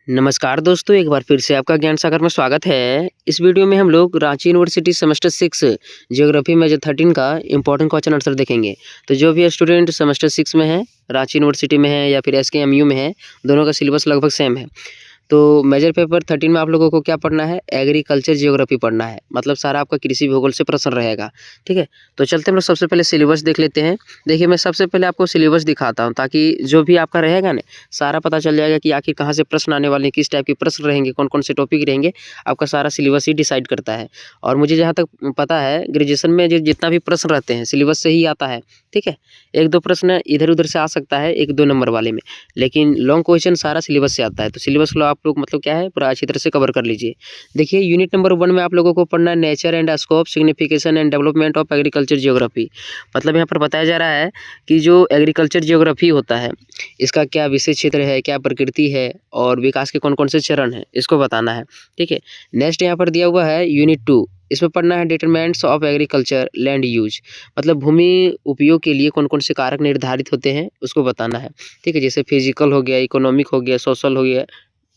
नमस्कार दोस्तों, एक बार फिर से आपका ज्ञान सागर में स्वागत है। इस वीडियो में हम लोग Ranchi university semester 6 geography major 13 का इम्पोर्टेंट क्वेश्चन आंसर देखेंगे। तो जो भी स्टूडेंट सेमेस्टर 6 में है, रांची यूनिवर्सिटी में है या फिर एसकेएमयू में है, दोनों का सिलेबस लगभग सेम है। तो मेजर पेपर 13 में आप लोगों को क्या पढ़ना है? एग्रीकल्चर जियोग्राफी पढ़ना है। मतलब सारा आपका कृषि भूगोल से प्रश्न रहेगा, ठीक है। तो चलते हम लोग सबसे पहले सिलेबस देख लेते हैं। देखिए, मैं सबसे पहले आपको सिलेबस दिखाता हूँ ताकि जो भी आपका रहेगा ना, सारा पता चल जाएगा कि आखिर कहाँ से प्रश्न आने वाले हैं, किस टाइप के प्रश्न रहेंगे, कौन कौन से टॉपिक रहेंगे। आपका सारा सिलेबस ही डिसाइड करता है। और मुझे जहाँ तक पता है, ग्रेजुएशन में जितना भी प्रश्न रहते हैं सिलेबस से ही आता है, ठीक है। एक दो प्रश्न इधर उधर से आ सकता है, 1-2 नंबर वाले में, लेकिन लॉन्ग क्वेश्चन सारा सिलेबस से आता है। तो सिलेबस लो आप लोग मतलब क्या है, पूरा अच्छी तरह से कवर कर लीजिए। देखिए, यूनिट नंबर 1 में आप लोगों को पढ़ना है nature and scope, signification and development of agriculture geography. मतलब यहाँ पर बताया जा रहा है कि जो एग्रीकल्चर जियोग्राफी होता है, इसका क्या विशेष क्षेत्र है, क्या प्रकृति है और विकास के कौन कौन से चरण हैं, इसको बताना है, ठीक है। नेक्स्ट यहाँ पर दिया हुआ है यूनिट 2, इसमें पढ़ना है determinants of agriculture land use. मतलब भूमि उपयोग के लिए कौन कौन से कारक निर्धारित होते हैं, उसको बताना है, ठीक है। जैसे फिजिकल हो गया, इकोनॉमिक हो गया, सोशल हो गया,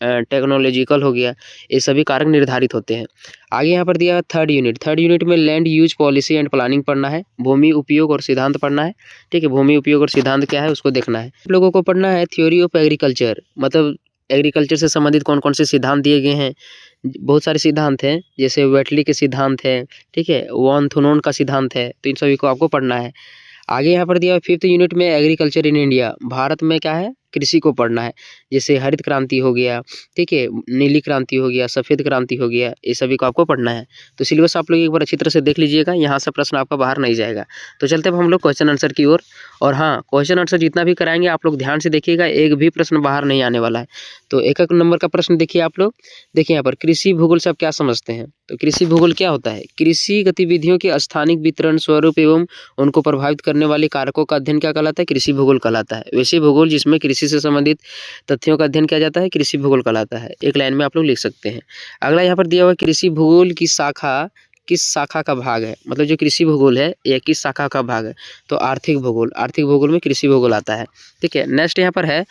टेक्नोलॉजिकल हो गया, ये सभी कारक निर्धारित होते हैं। आगे यहाँ पर दिया थर्ड यूनिट में land use policy and planning पढ़ना है, भूमि उपयोग और सिद्धांत पढ़ना है, ठीक है। भूमि उपयोग और सिद्धांत क्या है उसको देखना है। आप लोगों को पढ़ना है थ्योरी ऑफ एग्रीकल्चर। मतलब एग्रीकल्चर से संबंधित कौन कौन से सिद्धांत दिए गए हैं। बहुत सारे सिद्धांत हैं, जैसे वेटली के सिद्धांत है, ठीक है, वॉन थुनोन का सिद्धांत है। तो इन सभी को आपको पढ़ना है। आगे यहाँ पर दिया हुआ 5th यूनिट में एग्रीकल्चर इन इंडिया, भारत में क्या है, कृषि को पढ़ना है। जैसे हरित क्रांति हो गया, ठीक है, नीली क्रांति हो गया, सफ़ेद क्रांति हो गया, ये सभी को आपको पढ़ना है। तो सिलेबस आप लोग एक बार अच्छी तरह से देख लीजिएगा, यहाँ से प्रश्न आपका बाहर नहीं जाएगा। तो चलते अब हम लोग क्वेश्चन आंसर की ओर। और हाँ, क्वेश्चन आंसर जितना भी कराएंगे आप लोग ध्यान से देखिएगा, एक भी प्रश्न बाहर नहीं आने वाला है। तो एक एक नंबर का प्रश्न देखिए आप लोग। देखिए यहाँ पर कृषि भूगोल से आप क्या समझते हैं? तो कृषि भूगोल क्या होता है? कृषि गतिविधियों के स्थानिक वितरण, स्वरूप एवं उनको प्रभावित करने वाले कारकों का अध्ययन क्या कहलाता है? कृषि भूगोल कहलाता है। वैसे भूगोल जिसमें कृषि से संबंधित तथ्यों का अध्ययन किया जाता है, कृषि भूगोल कहलाता है। एक लाइन में आप लोग लिख सकते हैं। अगला यहाँ पर दिया हुआ कृषि भूगोल की शाखा किस शाखा का भाग है? मतलब जो कृषि भूगोल है यह किस शाखा का भाग है? तो आर्थिक भूगोल, आर्थिक भूगोल में कृषि भूगोल आता है, ठीक है। नेक्स्ट यहाँ पर है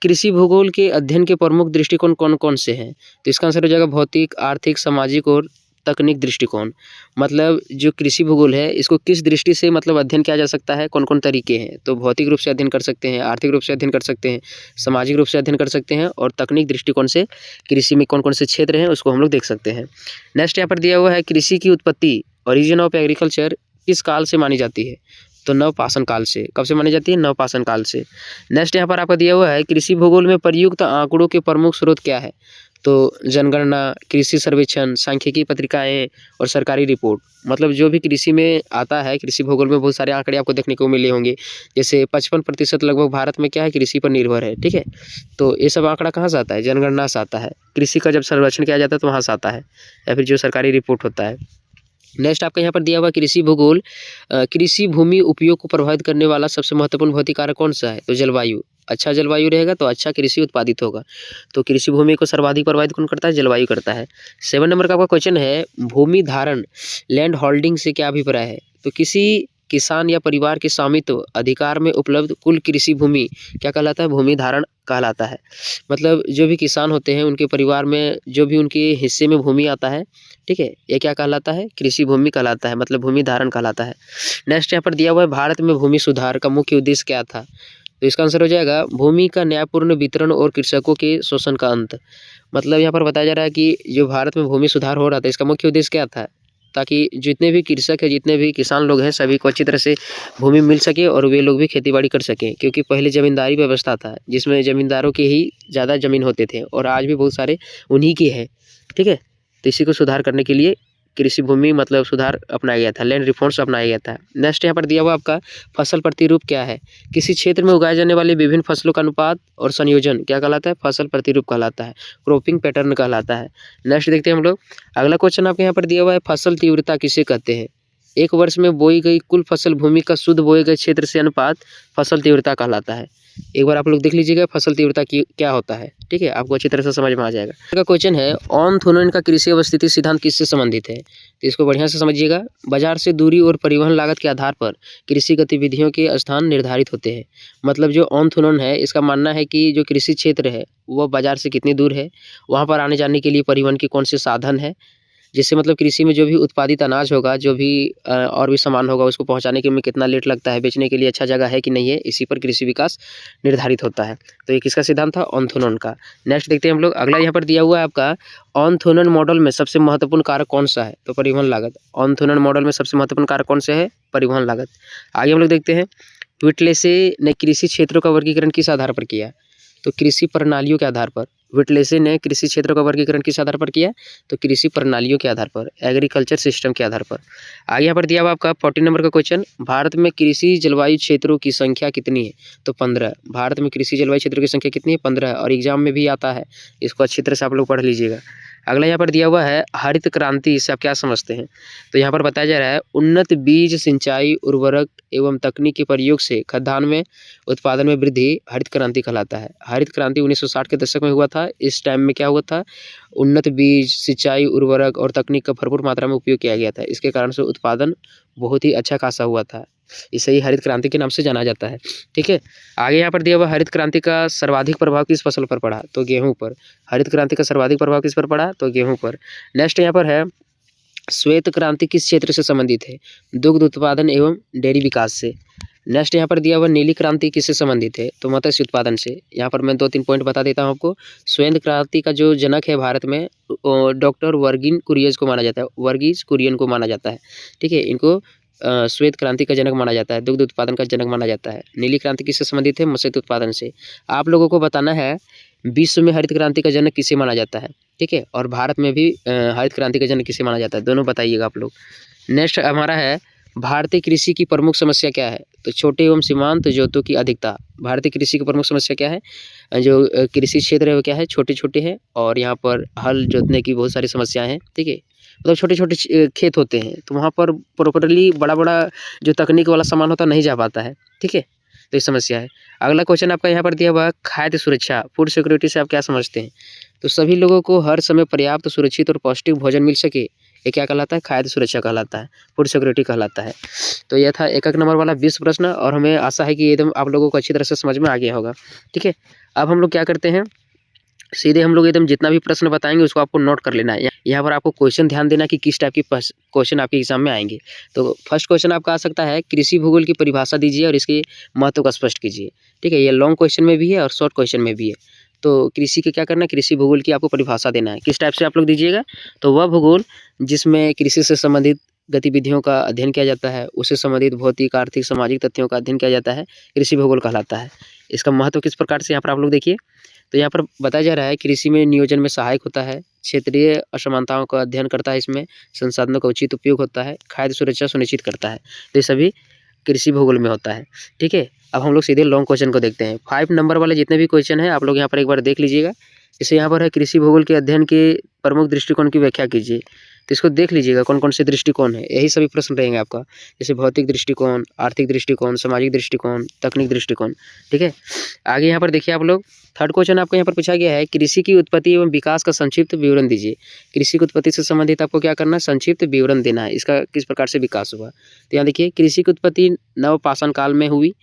कृषि भूगोल के अध्ययन के प्रमुख दृष्टिकोण कौन कौन से हैं? तो इसका आंसर हो जाएगा भौतिक, आर्थिक, सामाजिक और तकनीक दृष्टिकोण। मतलब जो कृषि भूगोल है इसको किस दृष्टि से मतलब अध्ययन किया जा सकता है, कौन कौन तरीके हैं? तो भौतिक रूप से अध्ययन कर सकते हैं, आर्थिक रूप से अध्ययन कर सकते हैं, सामाजिक रूप से अध्ययन कर सकते हैं और तकनीक दृष्टिकोण से कृषि में कौन कौन से क्षेत्र हैं उसको हम लोग देख सकते हैं। नेक्स्ट यहाँ पर दिया हुआ है कृषि की उत्पत्ति, ओरिजिन ऑफ एग्रीकल्चर किस काल से मानी जाती है? तो नवपाषाण काल से। कब से मानी जाती है? नवपाषाण काल से। नेक्स्ट यहाँ पर आपका दिया हुआ है कृषि भूगोल में प्रयुक्त आंकड़ों के प्रमुख स्रोत क्या है? तो जनगणना, कृषि सर्वेक्षण, सांख्यिकी पत्रिकाएं और सरकारी रिपोर्ट। मतलब जो भी कृषि में आता है, कृषि भूगोल में बहुत सारे आंकड़े आपको देखने को मिले होंगे। जैसे 55% लगभग भारत में क्या है, कृषि पर निर्भर है, ठीक है। तो ये सब आंकड़ा कहाँ से आता है? जनगणना से आता है। कृषि का जब सर्वेक्षण किया जाता है तो वहाँ से आता है, या फिर जो सरकारी रिपोर्ट होता है। नेक्स्ट आपका यहाँ पर दिया हुआ कृषि भूगोल, कृषि भूमि उपयोग को प्रभावित करने वाला सबसे महत्वपूर्ण भौतिक कारक कौन सा है? तो जलवायु। अच्छा जलवायु रहेगा तो अच्छा कृषि उत्पादित होगा। तो कृषि भूमि को सर्वाधिक प्रभावित कौन करता है? जलवायु करता है। 7 नंबर का आपका क्वेश्चन है भूमि धारण, लैंड होल्डिंग से क्या अभिप्राय है? तो किसी किसान या परिवार के स्वामित्व अधिकार में उपलब्ध कुल कृषि भूमि क्या कहलाता है? भूमि धारण कहलाता है। मतलब जो भी किसान होते हैं उनके परिवार में जो भी उनके हिस्से में भूमि आता है, ठीक है, ये क्या कहलाता है? कृषि भूमि कहलाता है, मतलब भूमि धारण कहलाता है। नेक्स्ट यहाँ पर दिया हुआ है भारत में भूमि सुधार का मुख्य उद्देश्य क्या था? तो इसका आंसर हो जाएगा भूमि का न्यायपूर्ण वितरण और कृषकों के शोषण का अंत। मतलब यहाँ पर बताया जा रहा है कि जो भारत में भूमि सुधार हो रहा था इसका मुख्य उद्देश्य क्या था? ताकि जितने भी कृषक हैं, जितने भी किसान लोग हैं, सभी को अच्छी तरह से भूमि मिल सके और वे लोग भी खेती बाड़ी कर सकें। क्योंकि पहले ज़मींदारी व्यवस्था था जिसमें ज़मींदारों के ही ज़्यादा ज़मीन होते थे और आज भी बहुत सारे उन्हीं की है, ठीक है। तो इसी को सुधार करने के लिए कृषि भूमि मतलब सुधार अपनाया गया था, लैंड रिफॉर्म्स अपनाया गया था। नेक्स्ट यहाँ पर दिया हुआ आपका फसल प्रतिरूप क्या है? किसी क्षेत्र में उगाए जाने वाले विभिन्न फसलों का अनुपात और संयोजन क्या कहलाता है? फसल प्रतिरूप कहलाता है, क्रॉपिंग पैटर्न कहलाता है। नेक्स्ट देखते हैं हम लोग। अगला क्वेश्चन आपके यहाँ पर दिया हुआ है फसल तीव्रता किसे कहते हैं? एक वर्ष में बोई गई कुल फसल भूमि का शुद्ध बोए गए क्षेत्र से अनुपात फसल तीव्रता कहलाता है। एक बार आप लोग देख लीजिएगा फसल तीव्रता की क्या होता है, ठीक है, आपको अच्छी तरह से समझ में आ जाएगा। का क्वेश्चन है ऑन थोनन का कृषि अवस्थिति सिद्धांत किससे संबंधित है, तो इसको बढ़िया से समझिएगा। बाजार से दूरी और परिवहन लागत के आधार पर कृषि गतिविधियों के स्थान निर्धारित होते हैं। मतलब जो ऑन थोनन है इसका मानना है कि जो कृषि क्षेत्र है वह बाजार से कितनी दूर है, वहाँ पर आने जाने के लिए परिवहन के कौन से साधन है, जिससे मतलब कृषि में जो भी उत्पादित अनाज होगा, जो भी और भी सामान होगा उसको पहुंचाने के में कितना लेट लगता है, बेचने के लिए अच्छा जगह है कि नहीं है, इसी पर कृषि विकास निर्धारित होता है। तो ये किसका सिद्धांत था, ऑन-थोनन का। नेक्स्ट देखते हैं हम लोग, अगला यहाँ पर दिया हुआ है आपका ऑन-थोनन मॉडल में सबसे महत्वपूर्ण कारक कौन सा है, तो परिवहन लागत। ऑन-थोनन मॉडल में सबसे महत्वपूर्ण कारक कौन सा है, परिवहन लागत। आगे हम लोग देखते हैं व्हिटलेसे ने कृषि क्षेत्रों का वर्गीकरण किस आधार पर किया, तो कृषि प्रणालियों के आधार पर। व्हिटलेसे ने कृषि क्षेत्रों का वर्गीकरण किस आधार पर किया, तो कृषि प्रणालियों के आधार पर, एग्रीकल्चर सिस्टम के आधार पर। आगे यहाँ पर दिया हुआ आपका 40 नंबर का क्वेश्चन, भारत में कृषि जलवायु क्षेत्रों की संख्या कितनी है, तो 15। भारत में कृषि जलवायु क्षेत्रों की संख्या कितनी है, 15 है, और एग्जाम में भी आता है, इसको अच्छी तरह से आप लोग पढ़ लीजिएगा। अगला यहाँ पर दिया हुआ है हरित क्रांति, इससे आप क्या समझते हैं, तो यहाँ पर बताया जा रहा है उन्नत बीज, सिंचाई, उर्वरक एवं तकनीक के प्रयोग से खाद्यान्न में उत्पादन में वृद्धि हरित क्रांति कहलाता है। हरित क्रांति 1960 के दशक में हुआ था। इस टाइम में क्या हुआ था, उन्नत बीज, सिंचाई, उर्वरक और तकनीक का भरपूर मात्रा में उपयोग किया गया था। इसके कारण से उत्पादन बहुत ही अच्छा खासा हुआ था। इसे ही हरित क्रांति के नाम से जाना जाता है, ठीक है। आगे यहाँ पर दिया हुआ हरित क्रांति का सर्वाधिक प्रभाव किस फसल पर पड़ा, तो गेहूं पर। हरित क्रांति का सर्वाधिक प्रभाव किस पर पड़ा, तो गेहूं पर। नेक्स्ट यहाँ पर है श्वेत क्रांति किस क्षेत्र से संबंधित है, दुग्ध उत्पादन एवं डेयरी विकास से। नेक्स्ट यहाँ पर दिया हुआ नीली क्रांति किससे संबंधित है, तो मत्स्य उत्पादन से। यहाँ पर मैं 2-3 पॉइंट बता देता हूँ आपको। श्वेत क्रांति का जो जनक है भारत में डॉक्टर वर्गीन कुरियन को माना जाता है, वर्गीज कुरियन को माना जाता है, ठीक है। इनको श्वेत क्रांति का जनक माना जाता है, दुग्ध उत्पादन का जनक माना जाता है। नीली क्रांति किससे संबंधित है, मत्स्य उत्पादन से। आप लोगों को बताना है विश्व में हरित क्रांति का जनक किसे माना जाता है, ठीक है, और भारत में भी हरित क्रांति का जनक किसे माना जाता है, दोनों बताइएगा आप लोग। नेक्स्ट हमारा है भारतीय कृषि की प्रमुख समस्या क्या है, तो छोटे एवं सीमांत जोतों की अधिकता। भारतीय कृषि की प्रमुख समस्या क्या है, जो कृषि क्षेत्र है वो क्या है, छोटे छोटे हैं, और यहाँ पर हल जोतने की बहुत सारी समस्याएं हैं, ठीक है। मतलब छोटे छोटे खेत होते हैं, तो वहाँ पर प्रॉपरली बड़ा बड़ा जो तकनीक वाला सामान होता नहीं जा पाता है, ठीक है, तो ये समस्या है। अगला क्वेश्चन आपका यहाँ पर दिया हुआ खाद्य सुरक्षा, फूड सिक्योरिटी से आप क्या समझते हैं, तो सभी लोगों को हर समय पर्याप्त, सुरक्षित और पौष्टिक भोजन मिल सके, ये क्या कहलाता है, खाद्य सुरक्षा कहलाता है, फूड सिक्योरिटी कहलाता है। तो यह था 1 नंबर वाला 20 प्रश्न, और हमें आशा है कि एकदम आप लोगों को अच्छी तरह से समझ में आ गया होगा, ठीक है। अब हम लोग क्या करते हैं, सीधे हम लोग एकदम जितना भी प्रश्न बताएंगे उसको आपको नोट कर लेना है। यहाँ पर आपको क्वेश्चन ध्यान देना कि किस टाइप की क्वेश्चन आपके एग्जाम में आएंगे। तो फर्स्ट क्वेश्चन आपका आ सकता है कृषि भूगोल की परिभाषा दीजिए और इसके महत्व को स्पष्ट कीजिए, ठीक है। ये लॉन्ग क्वेश्चन में भी है और शॉर्ट क्वेश्चन में भी है। तो कृषि के क्या करना है, कृषि भूगोल की आपको परिभाषा देना है। किस टाइप से आप लोग दीजिएगा, तो वह भूगोल जिसमें कृषि से संबंधित गतिविधियों का अध्ययन किया जाता है, उससे संबंधित भौतिक, आर्थिक, सामाजिक तथ्यों का अध्ययन किया जाता है, कृषि भूगोल कहलाता है। इसका महत्व किस प्रकार से यहाँ पर आप लोग देखिए, तो यहाँ पर बताया जा रहा है कृषि में नियोजन में सहायक होता है, क्षेत्रीय असमानताओं का अध्ययन करता है, इसमें संसाधनों का उचित उपयोग होता है, खाद्य सुरक्षा सुनिश्चित करता है। तो ये सभी कृषि भूगोल में होता है, ठीक है। अब हम लोग सीधे लॉन्ग क्वेश्चन को देखते हैं। 5 नंबर वाले जितने भी क्वेश्चन है आप लोग यहाँ पर एक बार देख लीजिएगा। जैसे यहाँ पर है कृषि भूगोल के अध्ययन के प्रमुख दृष्टिकोण की व्याख्या कीजिए, तो इसको देख लीजिएगा कौन कौन से दृष्टिकोण है, यही सभी प्रश्न रहेंगे आपका। जैसे भौतिक दृष्टिकोण, आर्थिक दृष्टिकोण, सामाजिक दृष्टिकोण, तकनीक दृष्टिकोण, ठीक है। आगे यहाँ पर देखिए आप लोग, थर्ड क्वेश्चन आपको यहाँ पर पूछा गया है कृषि की उत्पत्ति एवं विकास का संक्षिप्त विवरण दीजिए। कृषि की उत्पत्ति से संबंधित आपको क्या करना है, संक्षिप्त विवरण देना है, इसका किस प्रकार से विकास हुआ। तो यहाँ देखिए कृषि की उत्पत्ति नवपाषाण काल में हुई,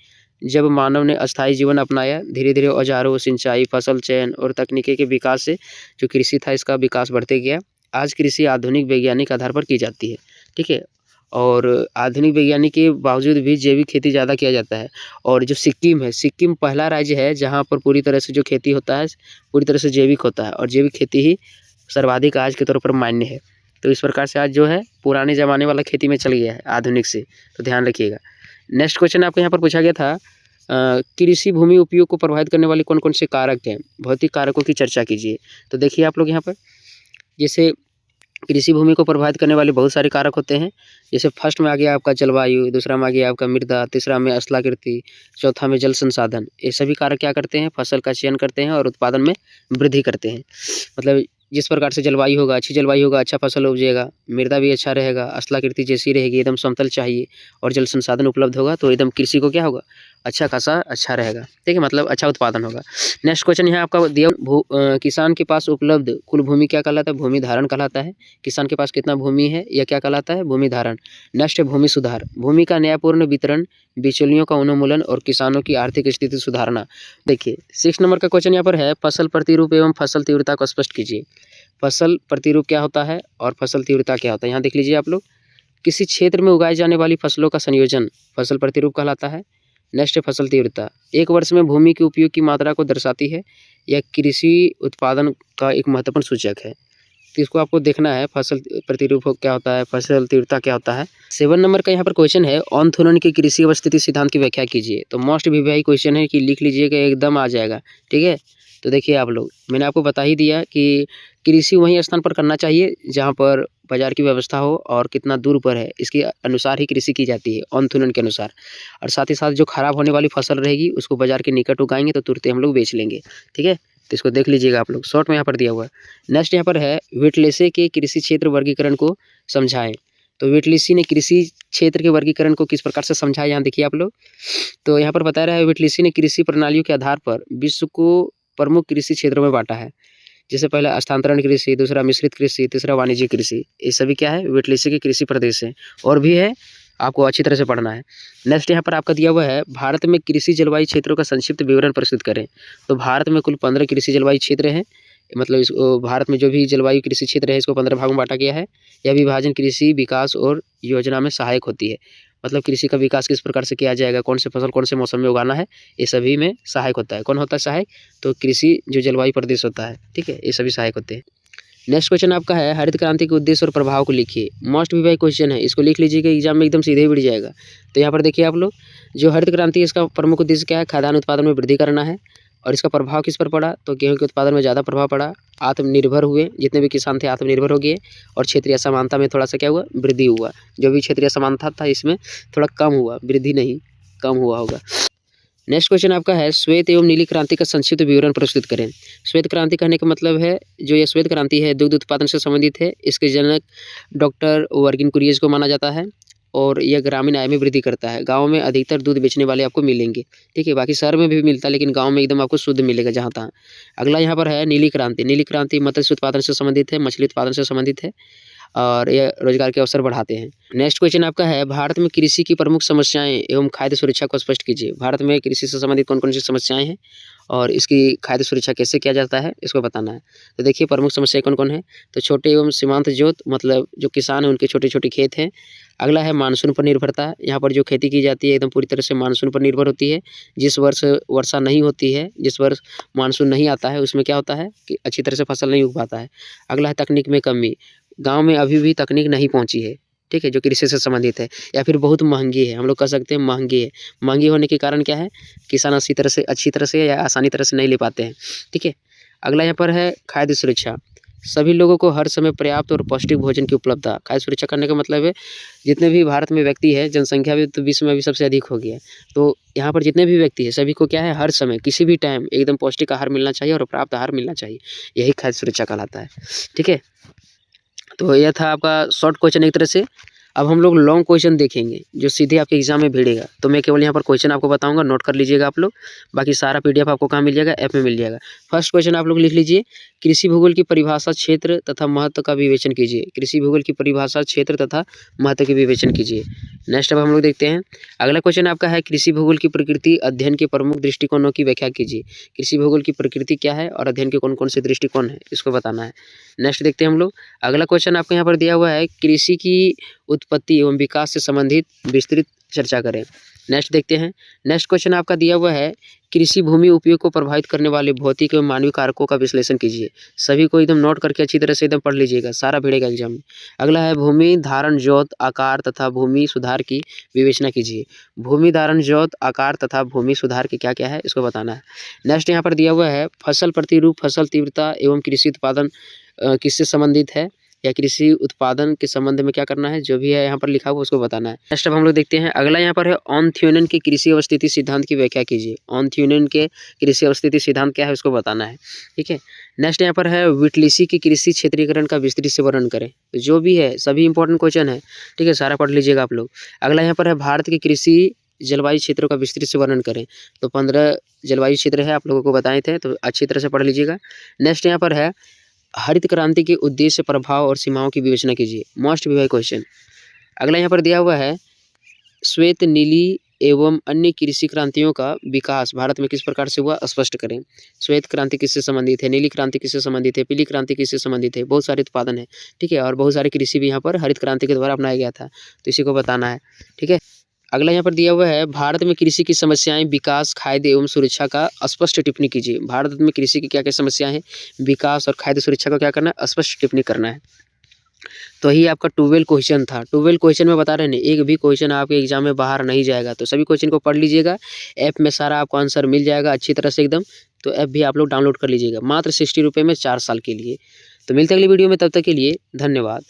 जब मानव ने अस्थायी जीवन अपनाया। धीरे धीरे औजारों, सिंचाई, फसल चयन और तकनीकी के विकास से जो कृषि था इसका विकास बढ़ते गया। आज कृषि आधुनिक वैज्ञानिक आधार पर की जाती है, ठीक है, और आधुनिक वैज्ञानिक के बावजूद भी जैविक खेती ज़्यादा किया जाता है। और जो सिक्किम है, सिक्किम पहला राज्य है जहाँ पर पूरी तरह से जो खेती होता है पूरी तरह से जैविक होता है, और जैविक खेती ही सर्वाधिक आज के तौर पर मान्य है। तो इस प्रकार से आज जो है पुराने ज़माने वाला खेती में चल गया है आधुनिक से, तो ध्यान रखिएगा। नेक्स्ट क्वेश्चन आपको यहाँ पर पूछा गया था कृषि भूमि उपयोग को प्रभावित करने वाले कौन कौन से कारक हैं, भौतिक कारकों की चर्चा कीजिए। तो देखिए आप लोग यहाँ पर, जैसे कृषि भूमि को प्रभावित करने वाले बहुत सारे कारक होते हैं। जैसे फर्स्ट में आ गया आपका जलवायु, दूसरा में आ गया आपका मृदा, तीसरा में स्थलाकृति, चौथा में जल संसाधन। ये सभी कारक क्या करते हैं, फसल का चयन करते हैं और उत्पादन में वृद्धि करते हैं। मतलब जिस प्रकार से जलवायु होगा, अच्छी जलवायु होगा, अच्छा फसल उपजेगा, मृदा भी अच्छा रहेगा, स्थलाकृति जैसी रहेगी, एकदम समतल चाहिए, और जल संसाधन उपलब्ध होगा, तो एकदम कृषि को क्या होगा, अच्छा खासा अच्छा रहेगा, ठीक है, मतलब अच्छा उत्पादन होगा। नेक्स्ट क्वेश्चन यहाँ आपका दिया किसान के पास उपलब्ध कुल भूमि क्या कहलाता है? भूमि धारण कहलाता है। किसान के पास कितना भूमि है यह क्या कहलाता है? भूमि धारण। नेक्स्ट है भूमि सुधार, भूमि का न्यायपूर्ण वितरण, बिचौलियों का उन्मूलन और किसानों की आर्थिक स्थिति सुधारना। देखिए 6 नंबर का क्वेश्चन यहाँ पर है, फसल प्रतिरूप एवं फसल तीव्रता को स्पष्ट कीजिए। फसल प्रतिरूप क्या होता है और फसल तीव्रता क्या होता है? यहाँ देख लीजिए आप लोग, किसी क्षेत्र में उगाई जाने वाली फसलों का संयोजन फसल प्रतिरूप कहलाता है। नेक्स्ट है फसल तीव्रता, एक वर्ष में भूमि के उपयोग की मात्रा को दर्शाती है। यह कृषि उत्पादन का एक महत्वपूर्ण सूचक है, तो इसको आपको देखना है फसल प्रतिरूप क्या होता है, फसल तीव्रता क्या होता है। 7 नंबर का यहाँ पर क्वेश्चन है, ऑर्थोनॉन के कृषि अवस्थिति सिद्धांत की व्याख्या कीजिए। तो मोस्ट वीवीआई क्वेश्चन है कि लिख लीजिएगा, एकदम आ जाएगा, ठीक है। तो देखिए आप लोग, मैंने आपको बता ही दिया कि कृषि वहीं स्थान पर करना चाहिए जहाँ पर बाजार की व्यवस्था हो और कितना दूर पर है इसके अनुसार ही कृषि की जाती है, ऑर्थोनॉन के अनुसार। और साथ ही साथ जो खराब होने वाली फसल रहेगी उसको बाजार के निकट उगाएंगे तो तुरंत हम लोग बेच लेंगे, ठीक है। तो इसको देख लीजिएगा आप लोग, शॉर्ट में यहाँ पर दिया हुआ है। नेक्स्ट यहाँ पर है, विटलेसे के कृषि क्षेत्र वर्गीकरण को समझाएं। तो विटलेसी ने कृषि क्षेत्र के वर्गीकरण को किस प्रकार से समझाया, यहाँ देखिए आप लोग। तो यहाँ पर बता रहा है, विटलेसी ने कृषि प्रणालियों के आधार पर विश्व को प्रमुख कृषि क्षेत्रों में बांटा है। जैसे पहला स्थानांतरण कृषि, दूसरा मिश्रित कृषि, तीसरा वाणिज्यिक कृषि। ये सभी क्या है? विटलेसी के कृषि प्रदेश है, और भी है, आपको अच्छी तरह से पढ़ना है। नेक्स्ट यहाँ पर आपका दिया हुआ है, भारत में कृषि जलवायु क्षेत्रों का संक्षिप्त विवरण प्रस्तुत करें। तो भारत में कुल 15 कृषि जलवायु क्षेत्र हैं, मतलब इस भारत में जो भी जलवायु कृषि क्षेत्र है इसको 15 भागों में बांटा गया है। यह विभाजन कृषि विकास और योजना में सहायक होती है, मतलब कृषि का विकास किस प्रकार से किया जाएगा, कौन से फसल कौन से मौसम में उगाना है, ये सभी में सहायक होता है। कौन होता है सहायक? तो कृषि जो जलवायु प्रदेश होता है, ठीक है, ये सभी सहायक होते हैं। नेक्स्ट क्वेश्चन आपका है, हरित क्रांति के उद्देश्य और प्रभाव को लिखिए। मोस्ट वीवीआई क्वेश्चन है, इसको लिख लीजिएगा, एग्जाम में एकदम सीधे ही बढ़ जाएगा। तो यहाँ पर देखिए आप लोग, जो हरित क्रांति है इसका प्रमुख उद्देश्य क्या है? खाद्यान्न उत्पादन में वृद्धि करना है। और इसका प्रभाव किस पर पड़ा? तो गेहूं के उत्पादन में ज़्यादा प्रभाव पड़ा, आत्मनिर्भर हुए, जितने भी किसान थे आत्मनिर्भर हो गए, और क्षेत्रीय समानता में थोड़ा सा क्या हुआ? वृद्धि हुआ। जो भी क्षेत्रीय समानता था इसमें थोड़ा कम हुआ, वृद्धि नहीं, कम हुआ होगा। नेक्स्ट क्वेश्चन आपका है, श्वेत एवं नीली क्रांति का संक्षिप्त विवरण प्रस्तुत करें। श्वेत क्रांति कहने का मतलब है, जो ये श्वेत क्रांति है दुग्ध उत्पादन से संबंधित है। इसके जनक डॉक्टर वर्गिन कुरियज को माना जाता है, और यह ग्रामीण आय में वृद्धि करता है। गाँव में अधिकतर दूध बेचने वाले आपको मिलेंगे, ठीक है, बाकी शहर में भी मिलता है लेकिन गाँव में एकदम आपको शुद्ध मिलेगा जहाँ तहाँ। अगला यहाँ पर है नीली क्रांति। नीली क्रांति मत्स्य उत्पादन से संबंधित है, मछली उत्पादन से संबंधित है, और यह रोजगार के अवसर बढ़ाते हैं। नेक्स्ट क्वेश्चन आपका है, भारत में कृषि की प्रमुख समस्याएं एवं खाद्य सुरक्षा को स्पष्ट कीजिए। भारत में कृषि से संबंधित कौन कौन सी समस्याएं हैं और इसकी खाद्य सुरक्षा कैसे किया जाता है, इसको बताना है। तो देखिए प्रमुख समस्याएं कौन कौन है। तो छोटे एवं सीमांत जोत, मतलब जो किसान हैं उनके छोटे छोटे खेत हैं। अगला है मानसून पर निर्भरता, यहाँ पर जो खेती की जाती है एकदम पूरी तरह से मानसून पर निर्भर होती है। जिस वर्ष वर्षा नहीं होती है, जिस वर्ष मानसून नहीं आता है उसमें क्या होता है कि अच्छी तरह से फसल नहीं उग पाता है। अगला है तकनीक में कमी, गाँव में अभी भी तकनीक नहीं पहुँची है, ठीक है, जो कृषि से संबंधित है, या फिर बहुत महंगी है, हम लोग कह सकते हैं महंगी है। महंगी होने के कारण क्या है, किसान अच्छी तरह से या आसानी तरह से नहीं ले पाते हैं, ठीक है। अगला यहाँ पर है खाद्य सुरक्षा, सभी लोगों को हर समय पर्याप्त और पौष्टिक भोजन की उपलब्धता। खाद्य सुरक्षा करने का मतलब है, जितने भी भारत में व्यक्ति है, जनसंख्या भी तो विश्व में भी सबसे अधिक हो गया है, तो यहाँ पर जितने भी व्यक्ति है सभी को क्या है, हर समय किसी भी टाइम एकदम पौष्टिक आहार मिलना चाहिए और प्राप्त आहार मिलना चाहिए, यही खाद्य सुरक्षा कहलाता है, ठीक है। तो यह था आपका शॉर्ट क्वेश्चन एक तरह से। अब हम लोग लॉन्ग क्वेश्चन देखेंगे जो सीधे आपके एग्जाम में भिड़ेगा। तो मैं केवल यहाँ पर क्वेश्चन आपको बताऊंगा, नोट कर लीजिएगा आप लोग। बाकी सारा पीडीएफ आपको कहाँ मिल जाएगा? ऐप में मिल जाएगा। फर्स्ट क्वेश्चन आप लोग लिख लीजिए, कृषि भूगोल की परिभाषा, क्षेत्र तथा महत्व का विवेचन कीजिए। कृषि भूगोल की परिभाषा, क्षेत्र तथा महत्व के विवेचन कीजिए। नेक्स्ट अब हम लोग देखते हैं, अगला क्वेश्चन आपका है, कृषि भूगोल की प्रकृति अध्ययन के प्रमुख दृष्टिकोणों की व्याख्या कीजिए। कृषि भूगोल की प्रकृति क्या है और अध्ययन के कौन कौन से दृष्टिकोण है, इसको बताना है। नेक्स्ट देखते हैं हम लोग, अगला क्वेश्चन आपको यहाँ पर दिया हुआ है, कृषि की उत्पत्ति एवं विकास से संबंधित विस्तृत चर्चा करें। नेक्स्ट देखते हैं, नेक्स्ट क्वेश्चन आपका दिया हुआ है, कृषि भूमि उपयोग को प्रभावित करने वाले भौतिक एवं मानवीय कारकों का विश्लेषण कीजिए। सभी को एकदम नोट करके अच्छी तरह से एकदम पढ़ लीजिएगा, सारा भिड़ेगा एग्जाम में। अगला है, भूमि धारण जोत आकार तथा भूमि सुधार की विवेचना कीजिए। भूमि धारण जोत आकार तथा भूमि सुधार के क्या क्या है, इसको बताना है। नेक्स्ट यहाँ पर दिया हुआ है, फसल प्रतिरूप, फसल तीव्रता एवं कृषि उत्पादन किससे संबंधित है, या कृषि उत्पादन के संबंध में क्या करना है, जो भी है यहाँ पर लिखा हुआ उसको बताना है। नेक्स्ट अब हम लोग देखते हैं, अगला यहाँ पर है, ऑर्थोनॉन के कृषि अवस्थिति सिद्धांत की व्याख्या कीजिए। ऑर्थोनॉन के कृषि अवस्थिति सिद्धांत क्या है उसको बताना है, ठीक है। नेक्स्ट यहाँ पर है, विटलीसी की कृषि क्षेत्रीकरण का विस्तृत से वर्णन करें। तो जो भी है सभी इंपॉर्टेंट क्वेश्चन है, ठीक है, सारा पढ़ लीजिएगा आप लोग। अगला यहाँ पर है, भारत की कृषि जलवायु क्षेत्रों का विस्तृत से वर्णन करें। तो 15 जलवायु क्षेत्र है, आप लोगों को बताए थे, तो अच्छी तरह से पढ़ लीजिएगा। नेक्स्ट यहाँ पर है हरित क्रांति के उद्देश्य, प्रभाव और सीमाओं की विवेचना कीजिए। मोस्ट विवाही क्वेश्चन। अगला यहाँ पर दिया हुआ है श्वेत, नीली एवं अन्य कृषि क्रांतियों का विकास भारत में किस प्रकार से हुआ, स्पष्ट करें। श्वेत क्रांति किससे संबंधित है, नीली क्रांति किससे संबंधित है, पीली क्रांति किससे संबंधित है। बहुत सारे उत्पादन है, ठीक है, और बहुत सारे कृषि भी यहाँ पर हरित क्रांति के द्वारा अपनाया गया था, तो इसी को बताना है, ठीक है। अगला यहाँ पर दिया हुआ है भारत में कृषि की समस्याएं, विकास, खाद्य एवं सुरक्षा का स्पष्ट टिप्पणी कीजिए। भारत में कृषि की क्या क्या समस्याएं हैं, विकास और खाद्य सुरक्षा का क्या करना है, स्पष्ट टिप्पणी करना है। तो यही आपका 12 क्वेश्चन था। 12 क्वेश्चन में बता रहे हैं, एक भी क्वेश्चन आपके एग्जाम में बाहर नहीं जाएगा, तो सभी क्वेश्चन को पढ़ लीजिएगा। ऐप में सारा आपको आंसर मिल जाएगा अच्छी तरह से एकदम, तो ऐप भी आप लोग डाउनलोड कर लीजिएगा, मात्र 60 रुपये में 4 साल के लिए। तो मिलते हैं अगली वीडियो में, तब तक के लिए धन्यवाद।